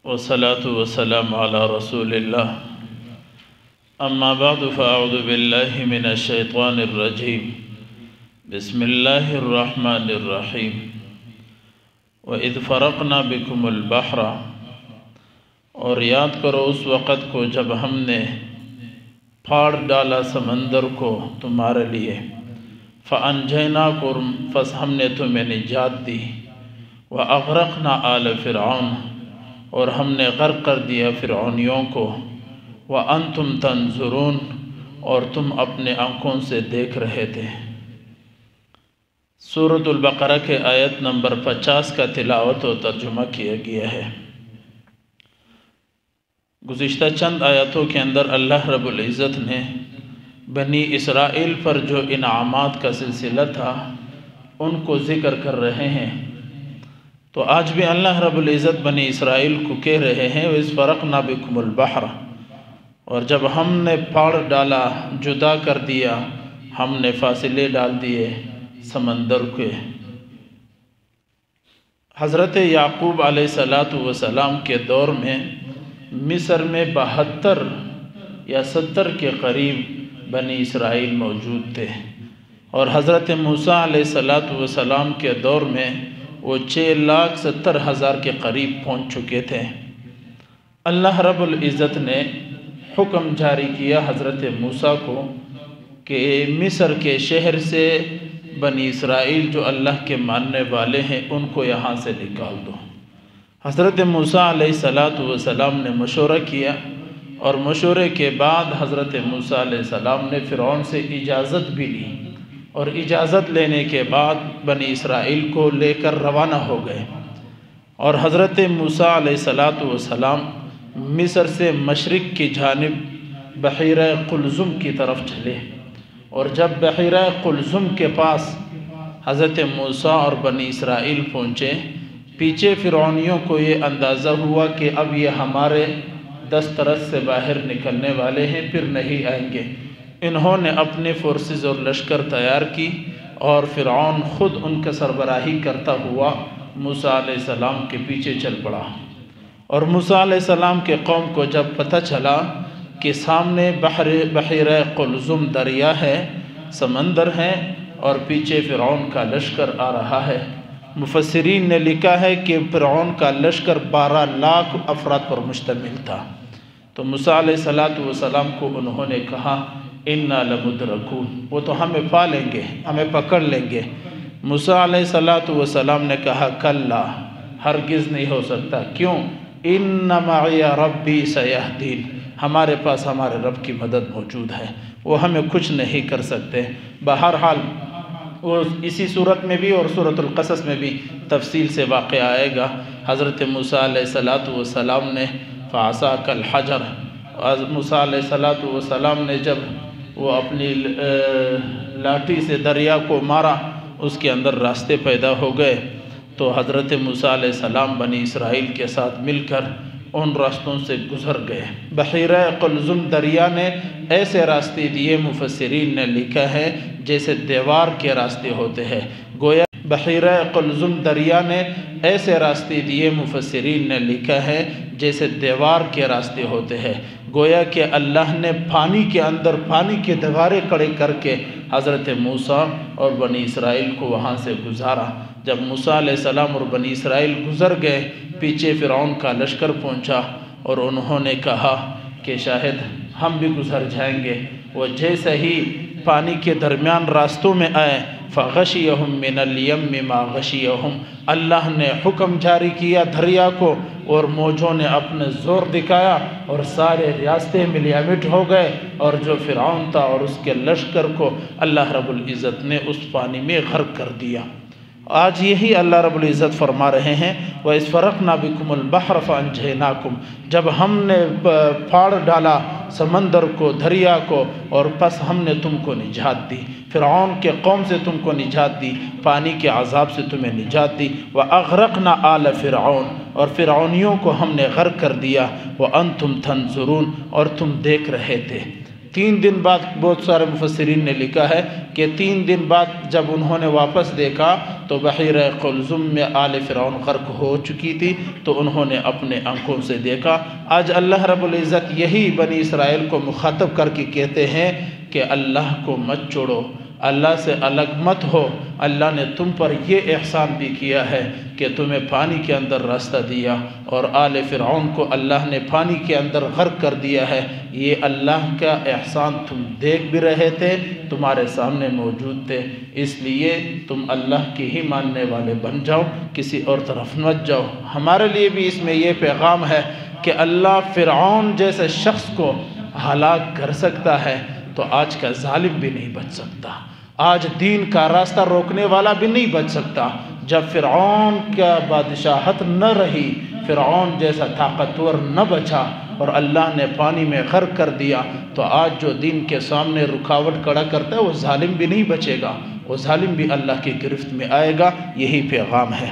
والصلاة والسلام على رسول الله اما بعد فاعوذ بالله من الشیطان الرجیم بسم اللہ الرحمن الرحیم وَإِذْ فَرَقْنَا بِكُمُ الْبَحْرَ اور یاد کرو اس وقت کو جب ہم نے پھاڑ ڈالا سمندر کو تمہارے لیے فَأَنْجَيْنَاكُمْ پس ہم نے تمہیں نجات دی وَأَغْرَقْنَا آلَ فِرْعَوْنَ اور ہم نے غرق کر دیا فرعونیوں کو وَأَنْتُمْ تَنْظُرُونَ اور تم اپنے آنکھوں سے دیکھ رہے تھے۔ سورة البقرہ کے آیت نمبر 50 کا تلاوت و ترجمہ کیا گیا ہے۔ گزشتہ چند آیاتوں کے اندر اللہ رب العزت نے بنی اسرائیل پر جو انعامات کا سلسلہ تھا ان کو ذکر کر رہے ہیں، تو آج بھی اللہ رب العزت بنی اسرائیل کو کہہ رہے ہیں وَإِذْ فَرَقْنَا بِكُمُ الْبَحْرَ اور جب ہم نے پھاڑ ڈالا، جدا کر دیا، ہم نے فاصلے ڈال دیے سمندر کے۔ حضرت یعقوب علیہ السلام کے دور میں مصر میں 72 یا 70 کے قریب بنی اسرائیل موجود تھے، اور حضرت موسیٰ علیہ السلام کے دور میں وہ 6,70,000 کے قریب پہنچ چکے تھے۔ اللہ رب العزت نے حکم جاری کیا حضرت موسیٰ کو کہ مصر کے شہر سے بنی اسرائیل جو اللہ کے ماننے والے ہیں ان کو یہاں سے نکال دو۔ حضرت موسیٰ علیہ السلام نے مشورہ کیا، اور مشورے کے بعد حضرت موسیٰ علیہ السلام نے فرعون سے اجازت بھی لی، اور اجازت لینے کے بعد بنی اسرائیل کو لے کر روانہ ہو گئے، اور حضرت موسیٰ علیہ السلام مصر سے مشرق کی جانب بحیرہ قلزم کی طرف چلے، اور جب بحیرہ قلزم کے پاس حضرت موسیٰ اور بنی اسرائیل پہنچے، پیچھے فرعونیوں کو یہ اندازہ ہوا کہ اب یہ ہمارے دسترس سے باہر نکلنے والے ہیں، پھر نہیں آئیں گے۔ انہوں نے اپنے فورسز اور لشکر تیار کی، اور فرعون خود ان کا سربراہی کرتا ہوا موسیٰ علیہ السلام کے پیچھے چل پڑا۔ اور موسیٰ علیہ السلام کے قوم کو جب پتہ چلا کہ سامنے بحیرہ قلزم دریا ہے، سمندر ہے، اور پیچھے فرعون کا لشکر آ رہا ہے، مفسرین نے لکھا ہے کہ فرعون کا لشکر 12 لاکھ افراد پر مشتمل تھا۔ تو موسیٰ علیہ السلام کو انہوں نے کہا اِنَّا لَمُدْرَكُونَ وہ تو ہمیں پا لیں گے، ہمیں پکڑ لیں گے۔ موسیٰ علیہ السلام نے کہا کلا، ہرگز نہیں ہو سکتا۔ کیوں؟ اِنَّ مَعِيَ رَبِّي سَيَهْدِينِ ہمارے پاس ہمارے رب کی مدد موجود ہے، وہ ہمیں کچھ نہیں کر سکتے۔ بہرحال وہ اسی صورت میں بھی اور سورة القصص میں بھی تفصیل سے واقع آئے گا۔ حضرت موسیٰ علیہ السلام نے فَعَصَاكَ الْحَجَرَ موسیٰ علیہ السلام نے جب وہ اپنی لاٹھی سے دریا کو مارا، اس کے اندر راستے پیدا ہو گئے، تو حضرت موسیٰ علیہ السلام بنی اسرائیل کے ساتھ مل کر ان راستوں سے گزر گئے۔ بحیرہ قلزم دریا نے ایسے راستے دیے، مفسرین نے لکھا ہے جیسے دیوار کے راستے ہوتے ہیں، گویا بحیرہ قلزم دریا نے ایسے راستے دیے، مفسرین نے لکھا ہے جیسے دیوار کے راستے ہوتے ہیں، گویا کہ اللہ نے پانی کے اندر پانی کے دیواریں کھڑے کر کے حضرت موسیٰ اور بنی اسرائیل کو وہاں سے گزارا۔ جب موسیٰ علیہ السلام اور بنی اسرائیل گزر گئے، پیچھے فرعون کا لشکر پہنچا، اور انہوں نے کہا کہ شاید ہم بھی گزر جائیں گے۔ وہ جیسے ہی پانی کے درمیان راستوں میں آئے فَغَشِيَهُم مِّنَ الْيَمِّ مَا غَشِيَهُم اللہ نے حکم جاری کیا دریا کو، اور موجوں نے اپنے زور دکھایا، اور سارے راستے ملیامٹ ہو گئے، اور جو فرعون تھا اور اس کے لشکر کو اللہ رب العزت نے اس پانی میں غرق کر دیا۔ آج یہی اللہ رب العزت فرما رہے ہیں وَإِذْ فَرَقْنَا بِكُمُ الْبَحْرَ فَأَنْجَيْنَاكُمْ جب ہم نے پھاڑ ڈالا سمندر کو، دریا کو، اور پس ہم نے تم کو نجات دی، فرعون کے قوم سے تم کو نجات دی، پانی کے عذاب سے تمہیں نجات دی۔ وَأَغْرَقْنَا آلَ فِرْعَوْنَ اور فرعونیوں کو ہم نے غرق کر دیا، وَأَنْتُمْ تَنْظُرُونَ اور تم دیکھ رہے تھے۔ 3 دن بعد بہت سارے مفسرین نے لکھا ہے کہ 3 دن بعد جب انہوں نے واپس دیکھا تو بحیرہ قلزم میں آل فرعون غرق ہو چکی تھی، تو انہوں نے اپنے آنکھوں سے دیکھا۔ آج اللہ رب العزت یہی بنی اسرائیل کو مخاطب کر کے کہتے ہیں کہ اللہ کو مت چھوڑو، اللہ سے الگ مت ہو۔ اللہ نے تم پر یہ احسان بھی کیا ہے کہ تمہیں پانی کے اندر راستہ دیا، اور آل فرعون کو اللہ نے پانی کے اندر غرق کر دیا ہے۔ یہ اللہ کا احسان تم دیکھ بھی رہے تھے، تمہارے سامنے موجود تھے، اس لیے تم اللہ کی ہی ماننے والے بن جاؤ، کسی اور طرف مت جاؤ۔ ہمارے لیے بھی اس میں یہ پیغام ہے کہ اللہ فرعون جیسے شخص کو ہلاک کر سکتا ہے تو آج کا ظالم بھی نہیں بچ سکتا، آج دین کا راستہ روکنے والا بھی نہیں بچ سکتا۔ جب فرعون کا بادشاہت نہ رہی، فرعون جیسا طاقتور نہ بچا اور اللہ نے پانی میں غرق کر دیا، تو آج جو دین کے سامنے رکاوٹ کھڑا کرتا ہے وہ ظالم بھی نہیں بچے گا، وہ ظالم بھی اللہ کی گرفت میں آئے گا۔ یہی پیغام ہے۔